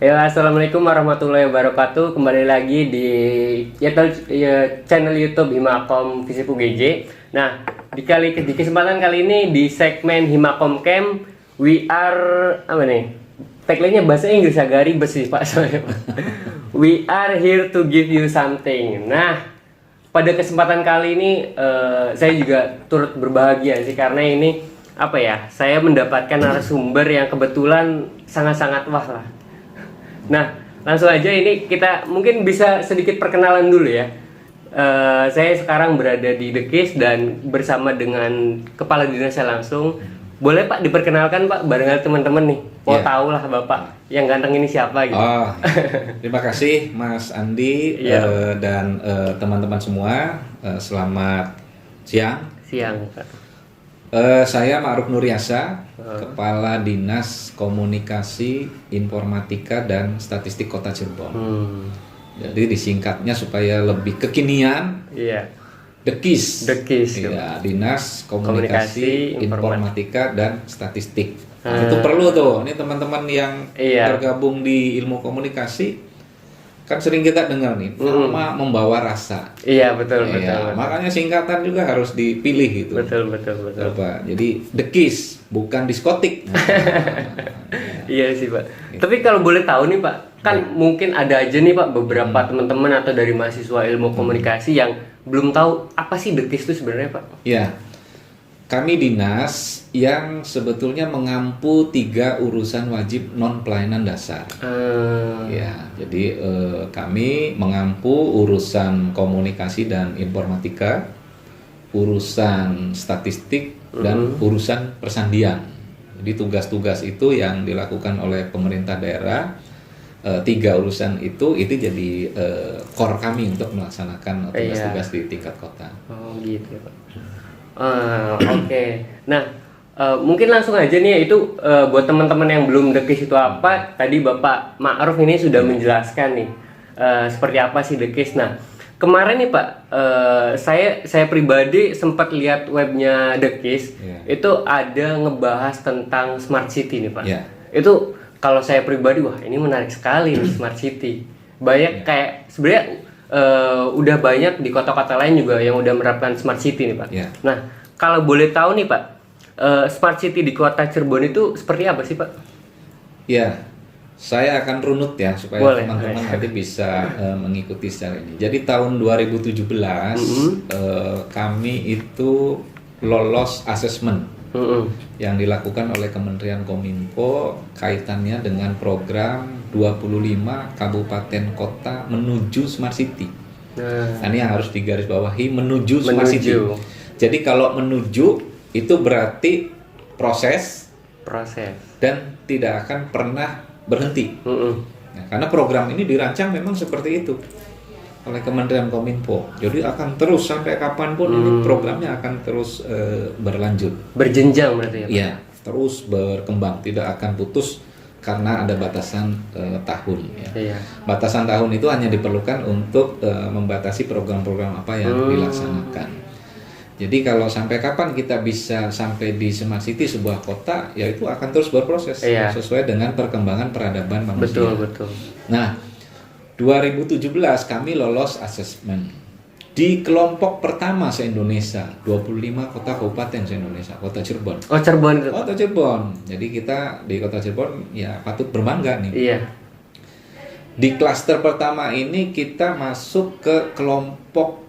Ya, assalamualaikum warahmatullahi wabarakatuh. Kembali lagi di channel YouTube Himakom Visip UGJ. Nah, di kesempatan kali ini di segmen Himakom Camp, we are apa nih? Tagline-nya bahasa Inggris agak ribet sih Pak soalnya, Pak. We are here to give you something. Nah, pada kesempatan kali ini saya juga turut berbahagia sih karena ini apa ya? Saya mendapatkan narasumber yang kebetulan sangat-sangat wah lah. Nah, langsung aja ini kita mungkin bisa sedikit perkenalan dulu ya. Saya sekarang berada di The Kiss dan bersama dengan kepala dinasnya langsung. Boleh Pak diperkenalkan Pak bareng teman-teman nih. Mau tahu lah Bapak yang ganteng ini siapa gitu. Oh, terima kasih Mas Andi dan teman-teman semua. Selamat siang. Siang Pak. Saya Ma'ruf Nuryasa, Kepala Dinas Komunikasi, Informatika dan Statistik Kota Cirebon. Jadi disingkatnya supaya lebih kekinian. Iya. The Kiss. The Kiss. Ya, Dinas Komunikasi, Informatika dan Statistik. Nah, itu perlu tuh. Ini teman-teman yang tergabung di ilmu komunikasi. Kan sering kita dengar nih, nama membawa rasa. Iya, betul. Makanya singkatan juga harus dipilih gitu. Betul. Pak. Jadi The Kiss, bukan diskotik. Iya sih Pak. Tapi kalau boleh tahu nih Pak, kan mungkin ada aja nih Pak beberapa teman-teman atau dari mahasiswa ilmu komunikasi yang belum tahu apa sih The Kiss itu sebenarnya Pak. Ya, kami dinas yang sebetulnya mengampu 3 urusan wajib non pelayanan dasar. Ya, jadi kami mengampu urusan komunikasi dan informatika, urusan statistik dan urusan persandian. Jadi tugas-tugas itu yang dilakukan oleh pemerintah daerah. 3 urusan itu jadi core kami untuk melaksanakan tugas-tugas di tingkat kota. Oh gitu ya Pak. Oke. Nah, mungkin langsung aja nih itu buat teman-teman yang belum The Kiss itu apa, tadi Bapak Ma'ruf ini sudah menjelaskan nih seperti apa sih The Kiss. Nah, kemarin nih Pak, saya pribadi sempat lihat webnya The Kiss, itu ada ngebahas tentang smart city nih Pak. Itu kalau saya pribadi, wah ini menarik sekali nih smart city. Banyak kayak sebenarnya udah banyak di kota-kota lain juga yang udah menerapkan smart city nih Pak. Nah, kalau boleh tahu nih Pak, smart city di kota Cirebon itu seperti apa sih Pak? Ya, saya akan runut ya supaya teman-teman nanti bisa mengikuti secara ini. Jadi tahun 2017 kami itu lolos asesmen yang dilakukan oleh Kementerian Kominfo kaitannya dengan program 25 kabupaten kota menuju smart city. Nah, ini yang harus digarisbawahi, menuju smart city. Jadi kalau menuju itu berarti proses dan tidak akan pernah berhenti. Nah, karena program ini dirancang memang seperti itu oleh Kementerian Kominfo. Jadi akan terus sampai kapanpun ini programnya akan terus berlanjut. Berjenjang berarti ya Pak? Iya, terus berkembang, tidak akan putus karena ada batasan tahun. Ya. Batasan tahun itu hanya diperlukan untuk membatasi program-program apa yang dilaksanakan. Jadi kalau sampai kapan kita bisa sampai di smart city sebuah kota, ya itu akan terus berproses sesuai dengan perkembangan peradaban manusia. Betul. Nah, 2017 kami lolos asesmen di kelompok pertama se-Indonesia, 25 kota kabupaten se-Indonesia, Kota Cirebon. Oh, Cirebon itu. Kota Cirebon. Jadi kita di Kota Cirebon ya patut berbangga nih. Iya. Di klaster pertama ini kita masuk ke kelompok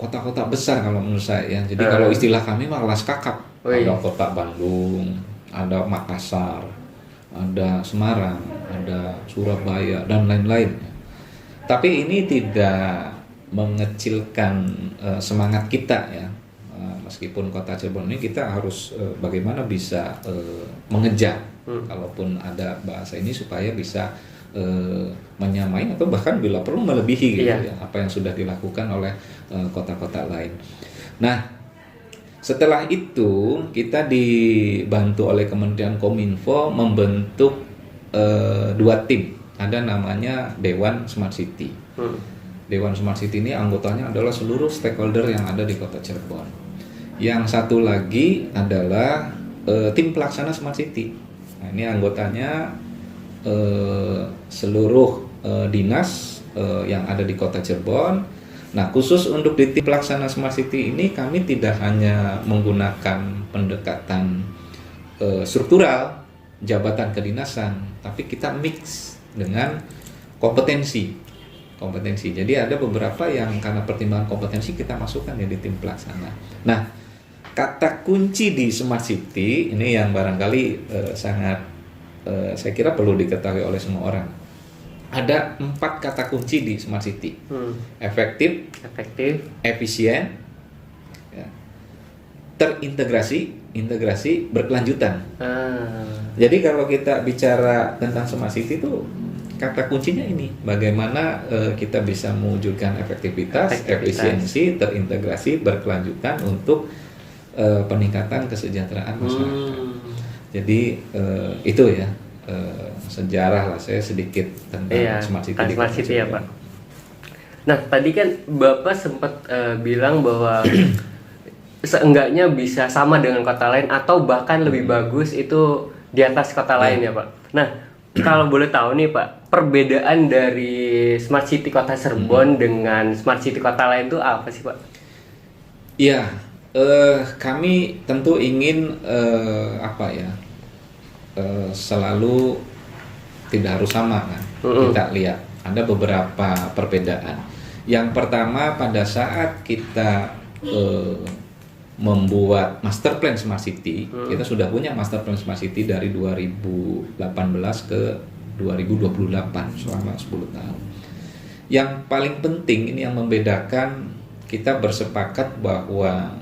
kota-kota besar kalau menurut saya. Jadi kalau istilah kami mah kelas kakap. Ada Kota Bandung, ada Makassar, ada Semarang, ada Surabaya dan lain-lain. Tapi ini tidak mengecilkan semangat kita ya. Meskipun Kota Cirebon ini kita harus bagaimana bisa mengejar, kalaupun ada bahasa ini supaya bisa menyamai atau bahkan bila perlu melebihi gitu ya apa yang sudah dilakukan oleh kota-kota lain. Nah, setelah itu kita dibantu oleh Kementerian Kominfo membentuk 2 tim. Ada namanya Dewan Smart City. Dewan Smart City ini anggotanya adalah seluruh stakeholder yang ada di Kota Cirebon. Yang satu lagi adalah tim pelaksana Smart City. Nah, ini anggotanya seluruh dinas yang ada di Kota Cirebon. Nah, khusus untuk di tim pelaksana Smart City ini kami tidak hanya menggunakan pendekatan struktural jabatan kedinasan, tapi kita mix dengan kompetensi. Jadi ada beberapa yang karena pertimbangan kompetensi kita masukkan ya di tim pelaksana. Nah, kata kunci di Smart City ini yang barangkali sangat saya kira perlu diketahui oleh semua orang. Ada 4 kata kunci di Smart City. Efektif, efisien, ya, terintegrasi, berkelanjutan. Jadi kalau kita bicara tentang Smart City itu kata kuncinya ini, bagaimana kita bisa mewujudkan efektivitas, efisiensi, terintegrasi, berkelanjutan untuk peningkatan kesejahteraan masyarakat. Jadi itu ya sejarah lah saya sedikit tentang Smart City ya Pak. Nah tadi kan Bapak sempat bilang bahwa seenggaknya bisa sama dengan kota lain atau bahkan lebih bagus itu di atas kota lain ya Pak. Nah kalau boleh tahu nih Pak, perbedaan dari Smart City Kota Cirebon dengan Smart City kota lain itu apa sih Pak? Iya, kami tentu ingin selalu tidak harus sama kan. Kita lihat ada beberapa perbedaan. Yang pertama pada saat kita membuat master plan Smart City, kita sudah punya master plan Smart City dari 2018 ke 2028 selama 10 tahun. Yang paling penting ini yang membedakan, kita bersepakat bahwa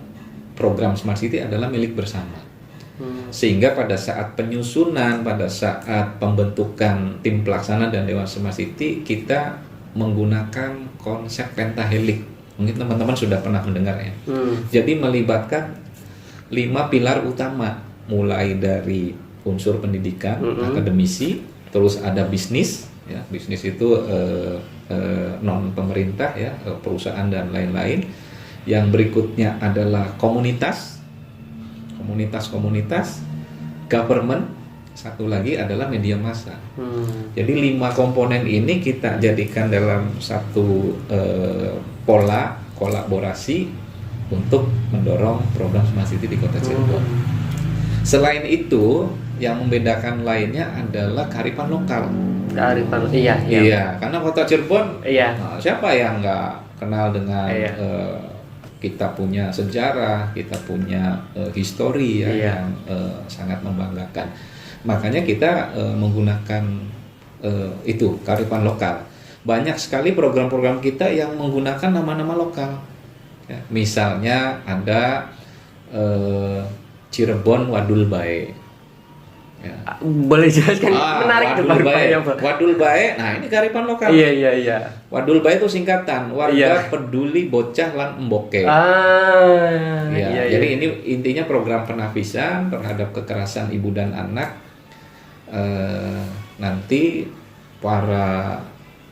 program Smart City adalah milik bersama. Sehingga pada saat penyusunan, pada saat pembentukan tim pelaksana dan Dewan Smart City, kita menggunakan konsep pentahelix. Mungkin teman-teman sudah pernah mendengar ya. Jadi melibatkan 5 pilar utama, mulai dari unsur pendidikan, akademisi, terus ada bisnis, ya bisnis itu non pemerintah ya, perusahaan dan lain-lain. Yang berikutnya adalah komunitas, government, satu lagi adalah media massa. Jadi 5 komponen ini kita jadikan dalam satu pola kolaborasi untuk mendorong program Smart City di Kota Cirebon. Selain itu, yang membedakan lainnya adalah kearifan lokal. Iya, karena Kota Cirebon, siapa yang nggak kenal dengan kita punya sejarah, kita punya histori yang sangat membanggakan. Makanya kita menggunakan itu kearifan lokal. Banyak sekali program-program kita yang menggunakan nama-nama lokal. Ya, misalnya ada Cirebon Wadul Bae. Ya. Boleh jelaskan? Menarik Wadul Bae. Wadul Bae. Nah, ini kearifan lokal. Iya. Wadul Bae itu singkatan warga peduli bocah lan emboke. Jadi ini intinya program penapisan terhadap kekerasan ibu dan anak. Nanti para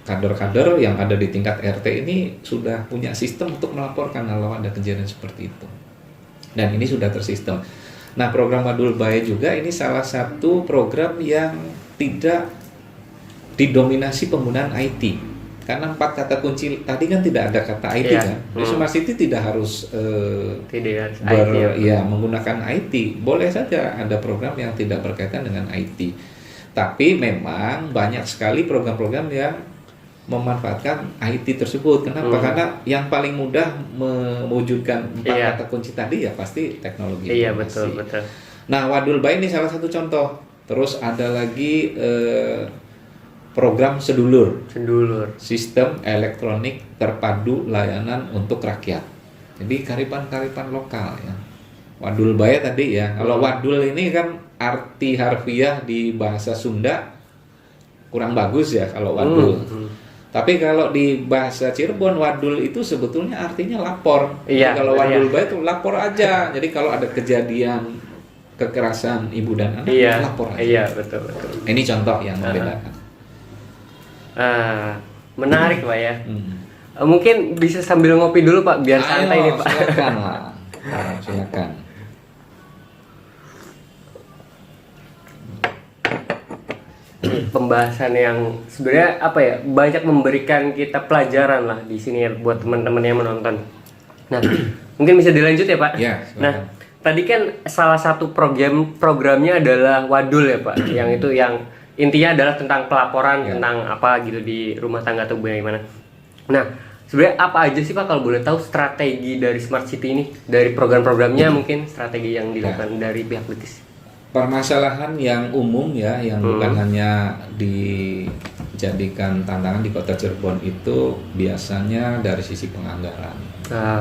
kader-kader yang ada di tingkat RT ini sudah punya sistem untuk melaporkan kalau ada kejadian seperti itu. Dan ini sudah tersistem. Nah, program Wadul Bae juga ini salah satu program yang tidak didominasi penggunaan IT. Karena 4 kata kunci tadi kan tidak ada kata IT kan. Di Smart City tidak harus menggunakan IT. Boleh saja ada program yang tidak berkaitan dengan IT. Tapi memang banyak sekali program-program yang memanfaatkan IT tersebut. Kenapa? Karena yang paling mudah mewujudkan 4 kata kunci tadi ya pasti teknologi. Iya, betul. Nah, Wadul Bae ini salah satu contoh. Terus ada lagi program Sedulur. Sistem elektronik terpadu layanan untuk rakyat. Jadi kearifan lokal ya. Wadul Bae tadi ya. Kalau wadul ini kan arti harfiah di bahasa Sunda kurang bagus ya kalau wadul. Tapi kalau di bahasa Cirebon, wadul itu sebetulnya artinya lapor. Jadi kalau Wadul Bae itu lapor aja. Jadi kalau ada kejadian kekerasan ibu dan anak, lapor aja. Iya, betul. Ini contoh yang membedakan. Menarik Pak ya. Mungkin bisa sambil ngopi dulu Pak, biar santai nih Pak. Silakan lah. Silakan. pembahasan yang sebenarnya apa ya, banyak memberikan kita pelajaran lah di sini ya buat teman-teman yang menonton. Nah, mungkin bisa dilanjut ya Pak. Ya, silakan. Nah, tadi kan salah satu programnya adalah Wadul ya Pak, yang itu yang intinya adalah tentang pelaporan tentang apa gitu di rumah tangga atau bagaimana. Nah, sebenarnya apa aja sih Pak kalau boleh tahu strategi dari Smart City ini, dari program-programnya mungkin strategi yang dilakukan dari pihak Detis? Permasalahan yang umum ya, yang bukan hanya dijadikan tantangan di Kota Cirebon itu biasanya dari sisi penganggaran.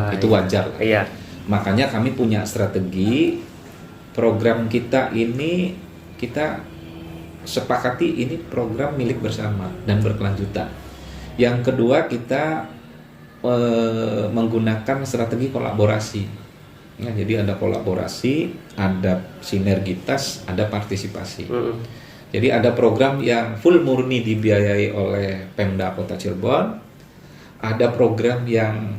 Itu wajar. Iya. Makanya kami punya strategi program kita ini, kita sepakati ini program milik bersama dan berkelanjutan. Yang kedua, kita menggunakan strategi kolaborasi. Ya, jadi ada kolaborasi, ada sinergitas, ada partisipasi. Jadi ada program yang full murni dibiayai oleh Pemda Kota Cirebon, ada program yang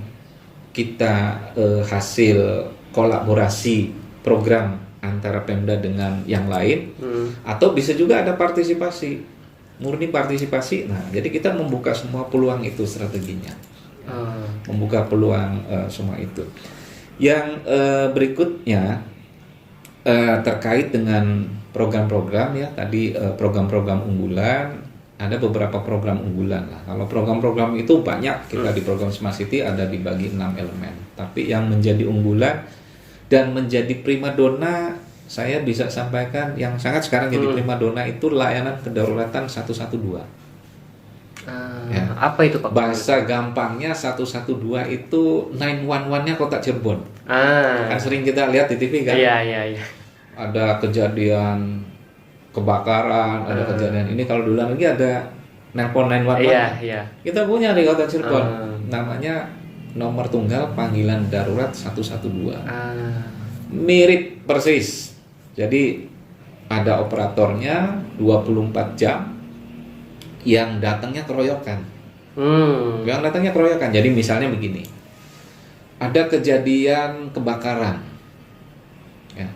kita hasil kolaborasi program antara Pemda dengan yang lain, atau bisa juga ada partisipasi, murni partisipasi. Nah, jadi kita membuka semua peluang itu strateginya, membuka peluang semua itu. Yang berikutnya terkait dengan program-program ya, tadi program-program unggulan, ada beberapa program unggulan lah. Kalau program-program itu banyak, kita di program Smart City ada dibagi 6 elemen. Tapi yang menjadi unggulan dan menjadi primadona, saya bisa sampaikan yang sangat sekarang jadi primadona itu layanan kedaruratan 112. Ya. Apa itu Pak? Bahasa gampangnya 112 itu 911-nya Kota Cirebon. Kan sering kita lihat di TV kan? Iya. Ada kejadian kebakaran, ada kejadian ini. Kalau dulu lagi ada nelpon 911. Iya. Kita punya di Kota Cirebon. Namanya nomor tunggal panggilan darurat 112. Mirip persis. Jadi ada operatornya 24 jam. Yang datangnya keroyokan. Yang datangnya keroyokan. Jadi misalnya begini, ada kejadian kebakaran, ya.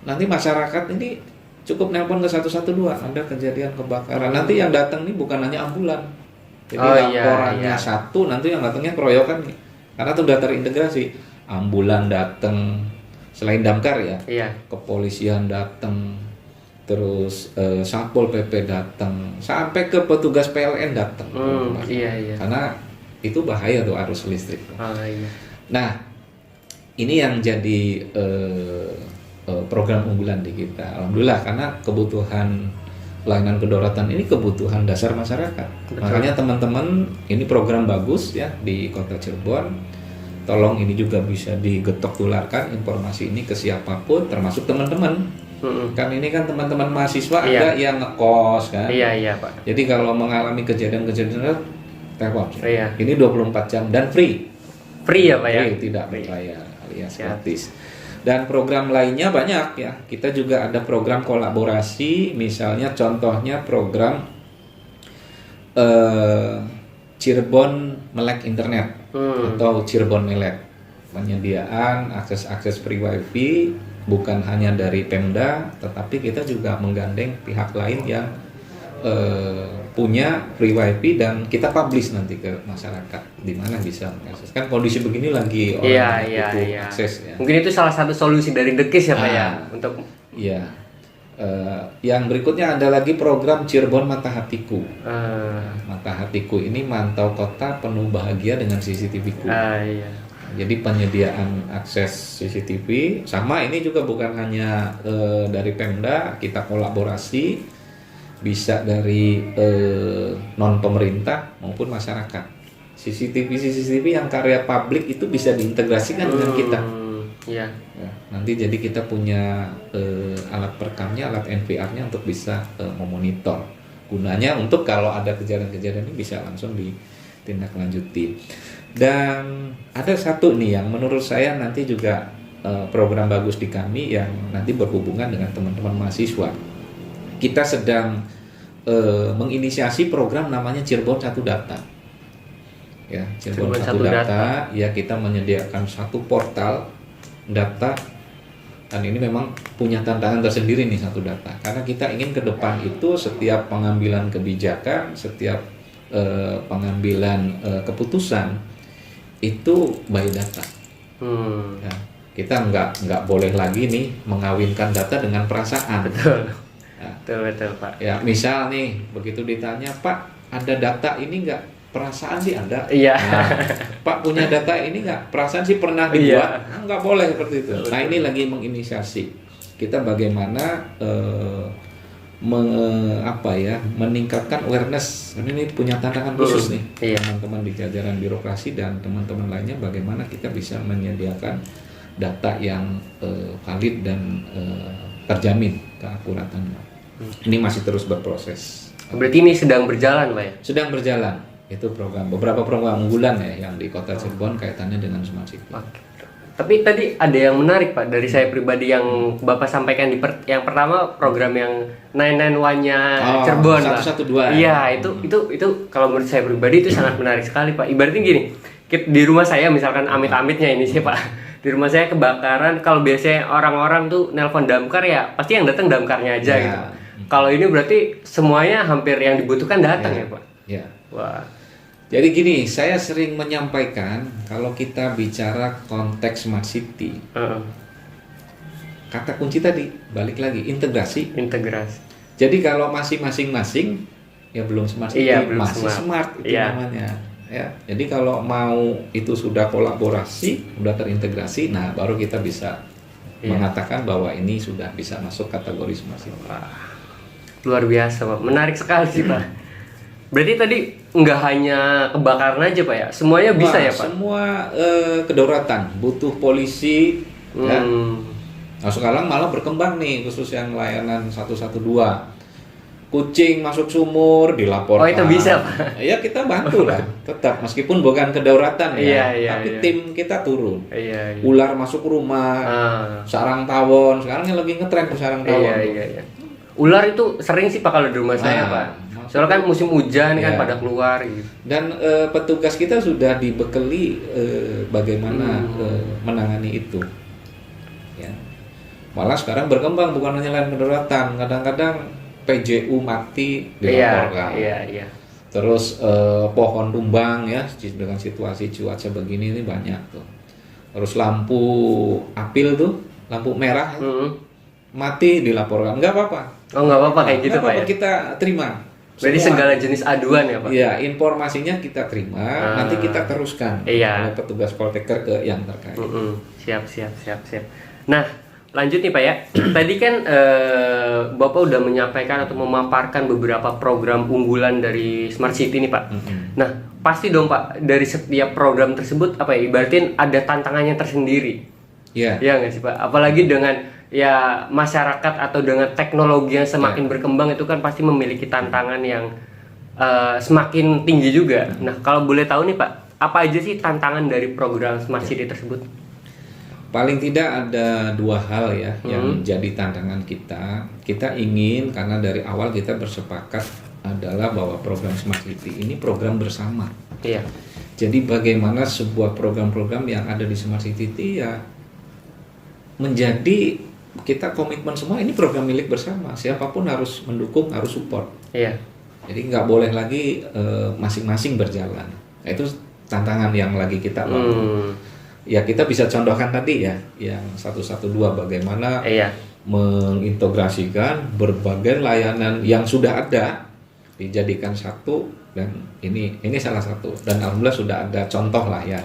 Nanti masyarakat ini cukup nelpon ke 112, ada kejadian kebakaran. Nanti yang datang ini bukan hanya ambulan. Jadi laporannya satu, nanti yang datangnya keroyokan nih. Karena sudah terintegrasi. Ambulan datang, selain damkar ya, kepolisian datang, terus Satpol PP datang, sampai ke petugas PLN datang. Iya. Karena itu bahaya tuh arus listrik. Iya. Nah, ini yang jadi program unggulan di kita. Alhamdulillah, karena kebutuhan pelayanan kedaruratan ini kebutuhan dasar masyarakat. Betul. Makanya teman-teman, ini program bagus ya di Kota Cirebon. Tolong ini juga bisa digetok tularkan informasi ini ke siapapun, termasuk teman-teman. Kan ini kan teman-teman mahasiswa ada yang ngekos kan. Iya Pak. Jadi kalau mengalami kejadian-kejadian telepon. Iya. Ini 24 jam dan free. Free ya Pak ya? Free, tidak berbayar alias gratis. Dan program lainnya banyak ya. Kita juga ada program kolaborasi, misalnya contohnya program Cirebon Melek Internet atau Cirebon Melek. Penyediaan akses free wifi bukan hanya dari Pemda, tetapi kita juga menggandeng pihak lain yang punya free wifi dan kita publish nanti ke masyarakat di mana bisa mengakses. Kan kondisi begini lagi orang butuh akses ya. Mungkin itu salah satu solusi dari Dekis ya Pak ya untuk. Iya. Yang berikutnya ada lagi program Cirebon Mata Hatiku. Mata Hatiku ini mantau kota penuh bahagia dengan CCTV-ku. Iya. Jadi penyediaan akses CCTV sama ini juga bukan hanya dari Pemda, kita kolaborasi bisa dari non pemerintah maupun masyarakat. CCTV yang karya publik itu bisa diintegrasikan dengan kita. Iya. Ya, nanti jadi kita punya alat perekamnya, alat NVR-nya untuk bisa memonitor. Gunanya untuk kalau ada kejadian-kejadian ini bisa langsung ditindaklanjuti. Dan ada satu nih yang menurut saya nanti juga program bagus di kami yang nanti berhubungan dengan teman-teman mahasiswa. Kita sedang menginisiasi program namanya Cirebon Satu Data. Ya, Cirebon Satu Data. Ya, kita menyediakan satu portal data Dan ini memang punya tantangan tersendiri nih satu data, karena kita ingin ke depan itu setiap pengambilan kebijakan, setiap pengambilan keputusan itu by data. Ya, kita nggak boleh lagi nih mengawinkan data dengan perasaan. Betul. Ya. Betul Pak. Ya, misal nih begitu ditanya, Pak, ada data ini nggak? Perasaan sih ada. Iya. Nah, Pak punya data ini nggak? Perasaan sih pernah dibuat. Nah, nggak boleh seperti itu. Nah, ini lagi menginisiasi kita bagaimana meningkatkan awareness. Ini punya tantangan khusus nih, teman-teman di jajaran birokrasi dan teman-teman lainnya, bagaimana kita bisa menyediakan data yang valid dan terjamin keakuratannya. Ini masih terus berproses. Berarti ini sedang berjalan, Pak ya? Sedang berjalan. Itu beberapa program unggulan ya yang di Kota Cirebon kaitannya dengan Smart City. Oke. Tapi tadi ada yang menarik Pak dari saya pribadi yang Bapak sampaikan yang pertama program yang 991-nya Cirebon, 112. Iya, itu kalau menurut saya pribadi itu sangat menarik sekali Pak. Ibaratnya gini, di rumah saya misalkan amit-amitnya ini sih Pak. Di rumah saya kebakaran, kalau biasanya orang-orang tuh nelpon damkar ya pasti yang datang damkarnya aja gitu. Kalau ini berarti semuanya hampir yang dibutuhkan datang ya Pak. Ya. Wah. Jadi gini, saya sering menyampaikan kalau kita bicara konteks Smart City, kata kunci tadi balik lagi integrasi. Jadi kalau masih masing-masing ya belum Smart City, masih smart itu namanya. Ya. Jadi kalau mau itu sudah kolaborasi, sudah terintegrasi, nah baru kita bisa mengatakan bahwa ini sudah bisa masuk kategori Smart City. Wah. Luar biasa Pak, menarik sekali sih Pak. Berarti tadi nggak hanya kebakaran aja Pak ya, semuanya bisa ya Pak? Semua kedaulatan, butuh polisi. Ya. Nah sekarang malah berkembang nih khusus yang layanan 112. Kucing masuk sumur dilaporkan. Oh itu bisa Pak? Ya kita bantu lah, tetap meskipun bukan kedaulatan ya, tapi tim kita turun. Ular masuk rumah, sarang tawon, sekarang yang lagi ngetren ke sarang tawon. Ular itu sering sih Pak kalau di rumah saya Pak. Soalnya kan musim hujan kan pada keluar gitu. Dan petugas kita sudah dibekali bagaimana menangani itu. Ya. Malah sekarang berkembang bukan hanya layanan kedaulatan, kadang-kadang PJU mati dilaporkan. Terus pohon tumbang ya dengan situasi cuaca begini ini banyak tuh. Terus lampu apil tuh, lampu merah mati dilaporkan. Enggak apa-apa. Oh enggak apa-apa kayak gitu Pak ya. Kita terima. Berarti segala jenis aduan ya Pak? Iya, informasinya kita terima, nanti kita teruskan oleh petugas poltekker ke yang terkait. Siap. Nah, lanjut nih Pak ya. Tadi kan Bapak udah menyampaikan atau memaparkan beberapa program unggulan dari Smart City nih Pak. Nah, pasti dong Pak, dari setiap program tersebut apa ya, ibaratin ada tantangannya tersendiri. Iya nggak sih Pak? Apalagi dengan ya masyarakat atau dengan teknologi yang semakin berkembang itu kan pasti memiliki tantangan yang semakin tinggi juga. Nah kalau boleh tahu nih Pak, apa aja sih tantangan dari program Smart City tersebut? Paling tidak ada dua hal ya yang menjadi tantangan kita. Kita ingin, karena dari awal kita bersepakat adalah bahwa program Smart City ini program bersama. Jadi bagaimana sebuah program-program yang ada di Smart City ya menjadi kita komitmen semua, ini program milik bersama, siapapun harus mendukung, harus support. Jadi nggak boleh lagi masing-masing berjalan. Nah, itu tantangan yang lagi kita bangun. Ya kita bisa contohkan tadi ya yang 112 bagaimana mengintegrasikan berbagai layanan yang sudah ada dijadikan satu, dan ini salah satu, dan alhamdulillah sudah ada contoh lah yang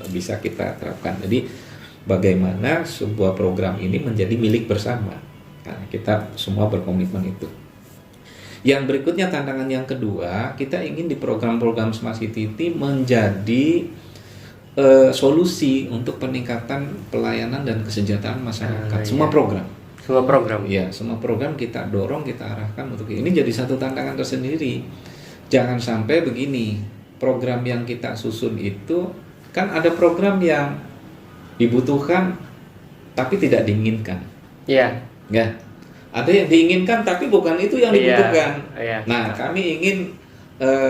bisa kita terapkan. Jadi bagaimana sebuah program ini menjadi milik bersama. Nah, kita semua berkomitmen itu. Yang berikutnya tantangan yang kedua, kita ingin di program-program Smart City menjadi solusi untuk peningkatan pelayanan dan kesejahteraan masyarakat. Semua program. Ya, semua program kita dorong, kita arahkan untuk ini jadi satu tantangan tersendiri. Jangan sampai begini, program yang kita susun itu kan ada program yang dibutuhkan tapi tidak diinginkan. Ada yang diinginkan tapi bukan itu yang dibutuhkan. Nah, kami ingin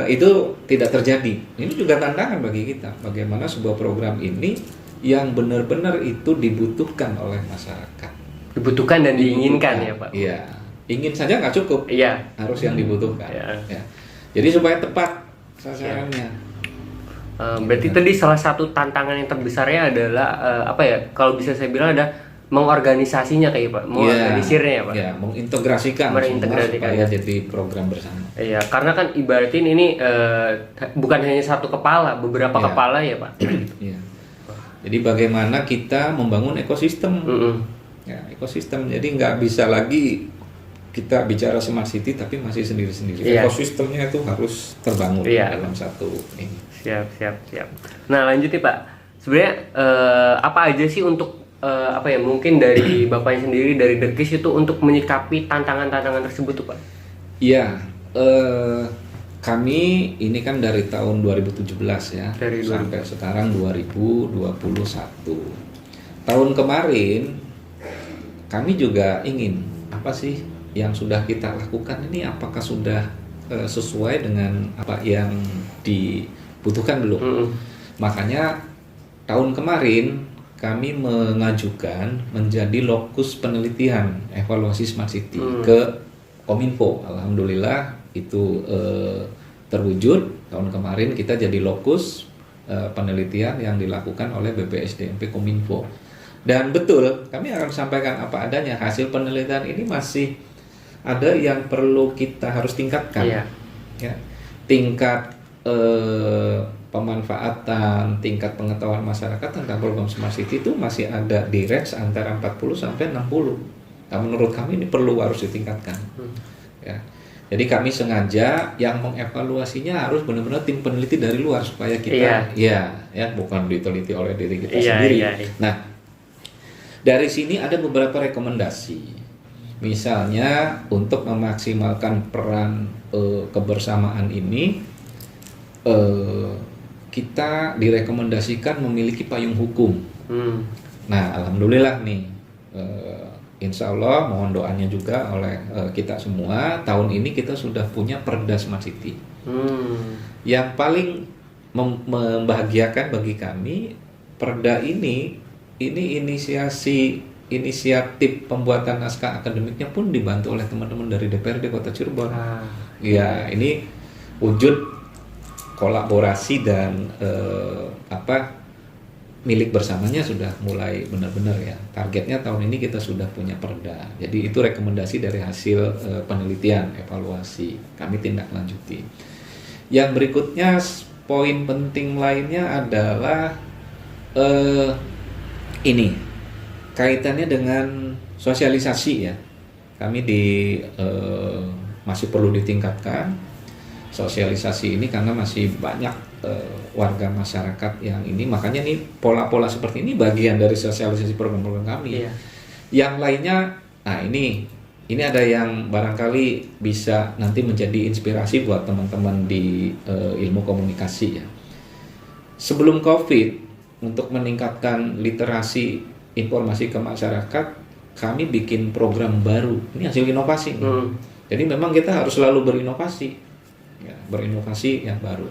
itu tidak terjadi. Ini juga tantangan bagi kita. Bagaimana sebuah program ini yang benar-benar itu dibutuhkan oleh masyarakat. dibutuhkan dan diinginkan ya Pak. Iya, ingin saja nggak cukup. Iya. Harus yang dibutuhkan. Iya. Ya. Jadi supaya tepat sasarannya. Berarti tadi salah satu tantangan yang terbesarnya adalah apa ya? Kalau bisa saya bilang ada mengorganisasinya kayak Pak, mengorganisirnya ya Pak. Ya, mengintegrasikan semua supaya jadi program bersama. Iya, karena kan ibaratin ini bukan hanya satu kepala, beberapa kepala ya Pak. Iya. Jadi bagaimana kita membangun ekosistem? Ya, ekosistem. Jadi nggak bisa lagi kita bicara smart city tapi masih sendiri-sendiri. Iya. Ekosistemnya itu harus terbangun dalam satu ini. Siap. Nah lanjut nih Pak, sebenarnya apa aja sih untuk apa ya mungkin dari Bapaknya sendiri dari Dekis itu untuk menyikapi tantangan-tantangan tersebut tuh Pak? Iya, kami ini kan dari tahun 2017 ya, sampai sekarang 2021. Tahun kemarin kami juga ingin apa sih yang sudah kita lakukan ini apakah sudah sesuai dengan apa yang dibutuhkan belum? Makanya tahun kemarin kami mengajukan menjadi lokus penelitian evaluasi smart city ke Kominfo. Alhamdulillah itu terwujud. Tahun kemarin kita jadi lokus penelitian yang dilakukan oleh BPSDMP Kominfo. Dan betul, kami akan sampaikan apa adanya. Hasil penelitian ini masih ada yang perlu kita harus tingkatkan. Iya. Ya, tingkat pemanfaatan, tingkat pengetahuan masyarakat tentang program Smart City itu masih ada di range antara 40 sampai 60. Nah, menurut kami ini perlu harus ditingkatkan. Ya. Jadi kami sengaja yang mengevaluasinya harus benar-benar tim peneliti dari luar supaya kita bukan diteliti oleh diri kita sendiri. Nah, dari sini ada beberapa rekomendasi. Misalnya untuk memaksimalkan peran kebersamaan ini kita direkomendasikan memiliki payung hukum. Nah, alhamdulillah nih, insya Allah mohon doanya juga oleh kita semua. Tahun ini kita sudah punya Perda Smart City. Yang paling membahagiakan bagi kami, Perda ini inisiatif pembuatan naskah akademiknya pun dibantu oleh teman-teman dari DPRD Kota Cirebon. Ya, ini wujud kolaborasi dan milik bersamanya sudah mulai benar-benar ya. Targetnya tahun ini kita sudah punya perda. Jadi itu rekomendasi dari hasil penelitian, evaluasi. Kami tindak lanjuti. Yang berikutnya poin penting lainnya adalah ini kaitannya dengan sosialisasi ya. Kami masih perlu ditingkatkan sosialisasi ini karena masih banyak warga masyarakat yang ini, makanya nih pola-pola seperti ini bagian dari sosialisasi program-program kami. Yang lainnya, nah ini ada yang barangkali bisa nanti menjadi inspirasi buat teman-teman di ilmu komunikasi ya. Sebelum COVID, untuk meningkatkan literasi informasi ke masyarakat, kami bikin program baru. Ini hasil inovasi nih. Jadi memang kita harus selalu berinovasi. Ya, berinovasi yang baru.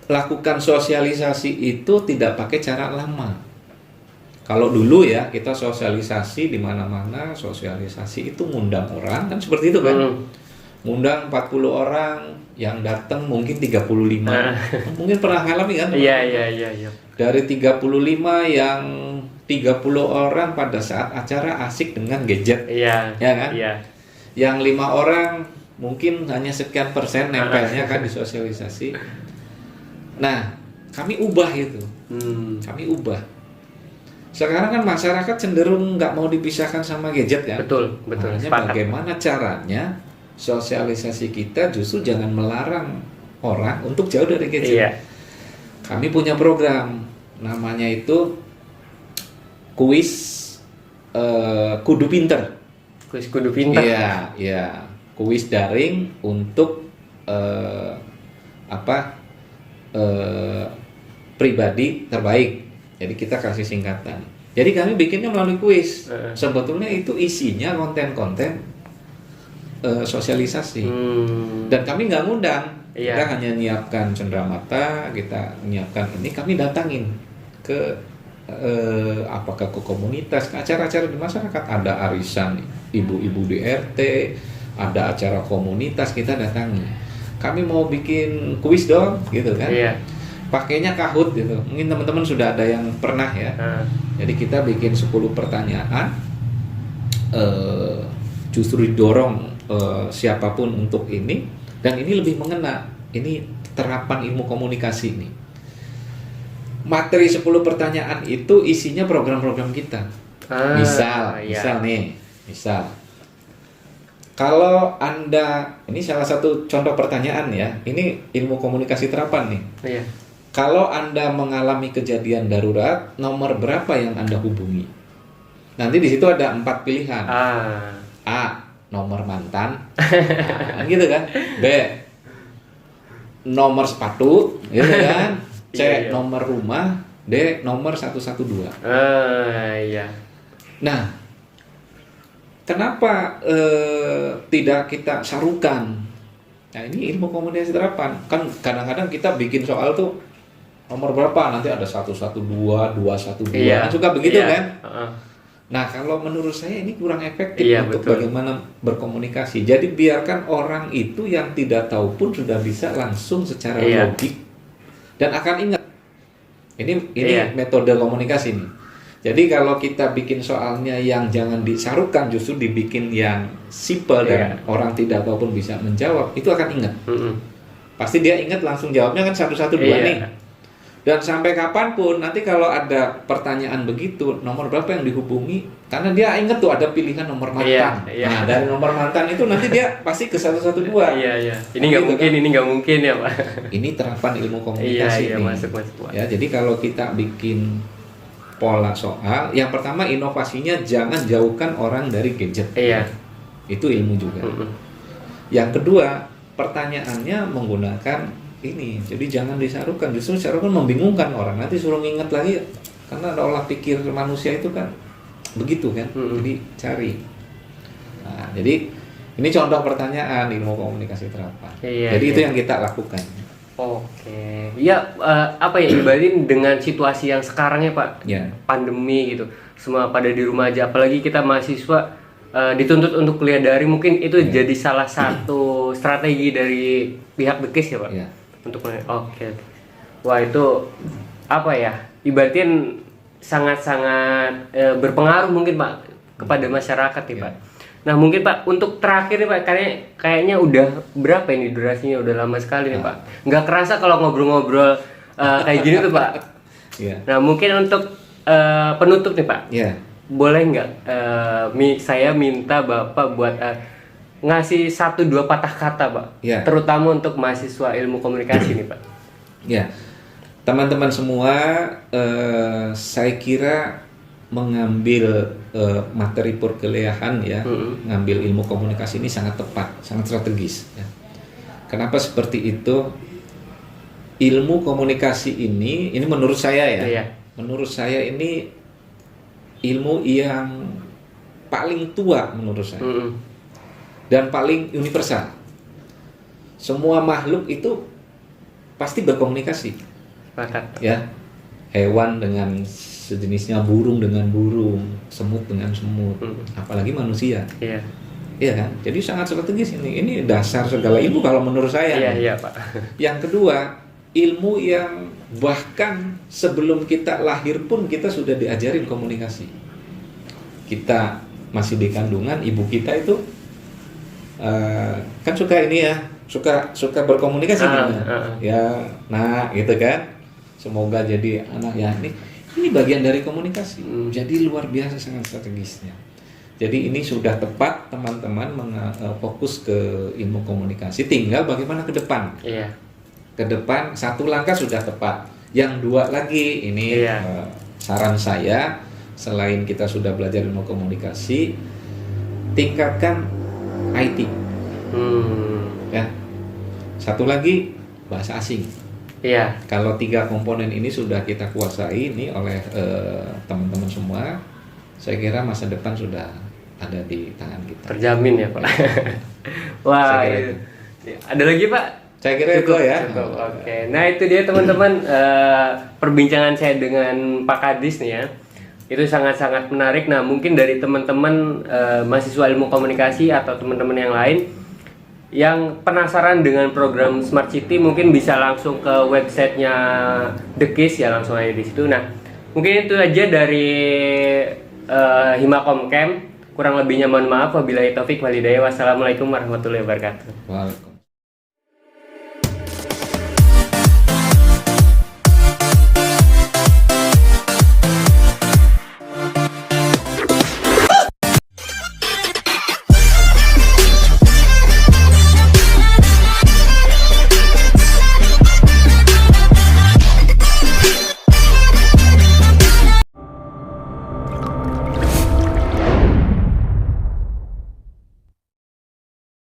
Lakukan sosialisasi itu tidak pakai cara lama. Kalau dulu ya kita sosialisasi di mana-mana, sosialisasi itu ngundang orang kan seperti itu kan. Ngundang 40 orang, yang datang mungkin 35. Mungkin pernah ngalami kan? Iya. Dari 35 yang 30 orang pada saat acara asik dengan gadget. Iya. Ya kan? Iya. Yang 5 orang mungkin hanya sekian persen nempelnya kan di sosialisasi. Nah, kami ubah itu. Kami ubah. Sekarang kan masyarakat cenderung nggak mau dipisahkan sama gadget kan? Betul. Makanya bagaimana caranya sosialisasi kita justru jangan melarang orang untuk jauh dari gadget. Iya. Kami punya program namanya itu kuis kudu pinter. Kuis kudu pinter. Iya. Kuis daring untuk pribadi terbaik. Jadi kita kasih singkatan. Jadi kami bikinnya melalui kuis. Sebetulnya itu isinya konten-konten sosialisasi. Dan kami nggak ngundang. Iya. Kita hanya nyiapkan cenderamata, kita nyiapkan ini, kami datangin ke apakah ke komunitas, ke acara-acara di masyarakat, ada arisan ibu-ibu di RT, ada acara komunitas, kita datangi. Kami mau bikin kuis dong, gitu kan? Iya. Pakainya Kahoot gitu. Mungkin teman-teman sudah ada yang pernah ya. Jadi kita bikin 10 pertanyaan, justru didorong siapapun untuk ini, dan ini lebih mengena. Ini terapan ilmu komunikasi ini. Materi 10 pertanyaan itu isinya program-program kita. Misal kalau Anda, ini salah satu contoh pertanyaan ya, ini ilmu komunikasi terapan nih. Iya. Kalau Anda mengalami kejadian darurat, nomor berapa yang Anda hubungi? Nanti di situ ada 4 pilihan. A, nomor mantan, nah, gitu kan. B, nomor sepatu, gitu kan. C, nomor rumah. D, nomor 112. Iya. Nah, kenapa tidak kita sarukan? Nah, ini ilmu komunikasi terapan. Kan kadang-kadang kita bikin soal tuh nomor berapa, nanti ada 112, 212, kan suka begitu kan? Nah, kalau menurut saya ini kurang efektif untuk bagaimana berkomunikasi. Jadi biarkan orang itu yang tidak tahu pun sudah bisa langsung secara logik dan akan ingat. Ini metode komunikasi nih. Jadi kalau kita bikin soalnya yang jangan disarukan, justru dibikin yang simple dan orang tidak tahu pun bisa menjawab, itu akan ingat. Pasti dia ingat langsung jawabnya kan 112 nih. Dan sampai kapanpun nanti kalau ada pertanyaan begitu, nomor berapa yang dihubungi, karena dia ingat tuh ada pilihan nomor mantan. Nah, dari nomor mantan itu nanti dia pasti ke 112. Ini nggak mungkin, kan? Ini nggak mungkin ya Pak. Ini terapan ilmu komunikasi nih. Masuk. Ya, jadi kalau kita bikin pola soal, yang pertama inovasinya jangan jauhkan orang dari gadget. Itu ilmu juga. Yang kedua, pertanyaannya menggunakan ini, jadi jangan disarukan. Justru disarukan membingungkan orang, nanti suruh nginget lagi, karena ada olah pikir manusia itu kan begitu kan. Jadi cari. Nah, jadi ini contoh pertanyaan ilmu komunikasi terapan. Jadi itu yang kita lakukan. Oke, ya apa ya, ibaratnya dengan situasi yang sekarang ya Pak, pandemi gitu, semua pada di rumah aja, apalagi kita mahasiswa dituntut untuk kuliah daring, mungkin itu jadi salah satu strategi dari pihak Bekis ya Pak, untuk oke. Wah itu apa ya, ibaratnya sangat-sangat berpengaruh mungkin Pak kepada masyarakat ya Pak. Nah mungkin Pak untuk terakhir nih Pak, kayaknya udah berapa ini durasinya, udah lama sekali nih Pak. Nggak kerasa kalau ngobrol-ngobrol kayak gini tuh Pak. Nah mungkin untuk penutup nih Pak, boleh nggak saya minta Bapak buat ngasih 1-2 patah kata Pak, terutama untuk mahasiswa ilmu komunikasi nih Pak. Teman-teman semua, saya kira mengambil materi perkuliahan ngambil ilmu komunikasi ini sangat tepat, sangat strategis. Kenapa seperti itu? Ilmu komunikasi ini menurut saya menurut saya ini ilmu yang paling tua menurut saya, dan paling universal. Semua makhluk itu pasti berkomunikasi. Hewan dengan sejenisnya, burung dengan burung, semut dengan semut, apalagi manusia. Iya kan? Jadi sangat strategis ini. Ini dasar segala ilmu kalau menurut saya. Pak. Yang kedua, ilmu yang bahkan sebelum kita lahir pun kita sudah diajarin komunikasi. Kita masih di kandungan, ibu kita itu kan suka ini ya, suka berkomunikasi gitu kan. Semoga jadi anak ya, ini bagian dari komunikasi. Jadi luar biasa sangat strategisnya. Jadi ini sudah tepat teman-teman fokus ke ilmu komunikasi. Tinggal bagaimana ke depan. Ke depan 1 langkah sudah tepat. Yang 2 lagi ini saran saya, selain kita sudah belajar ilmu komunikasi, tingkatkan IT. Ya. 1 lagi bahasa asing. Kalau 3 komponen ini sudah kita kuasai ini oleh teman-teman semua, saya kira masa depan sudah ada di tangan kita. Terjamin ya Pak. Wah, ada lagi Pak? Saya kira itu ya. Cukup. Oke. Nah, itu dia teman-teman perbincangan saya dengan Pak Kadis nih ya. Itu sangat-sangat menarik. Nah, mungkin dari teman-teman mahasiswa ilmu komunikasi atau teman-teman yang lain yang penasaran dengan program Smart City mungkin bisa langsung ke websitenya The Case ya, langsung aja di situ. Nah, mungkin itu aja dari Himakom Camp. Kurang lebihnya mohon maaf. Wabillahi taufik walhidayah. Wassalamualaikum warahmatullahi wabarakatuh. Waalaikumsalam.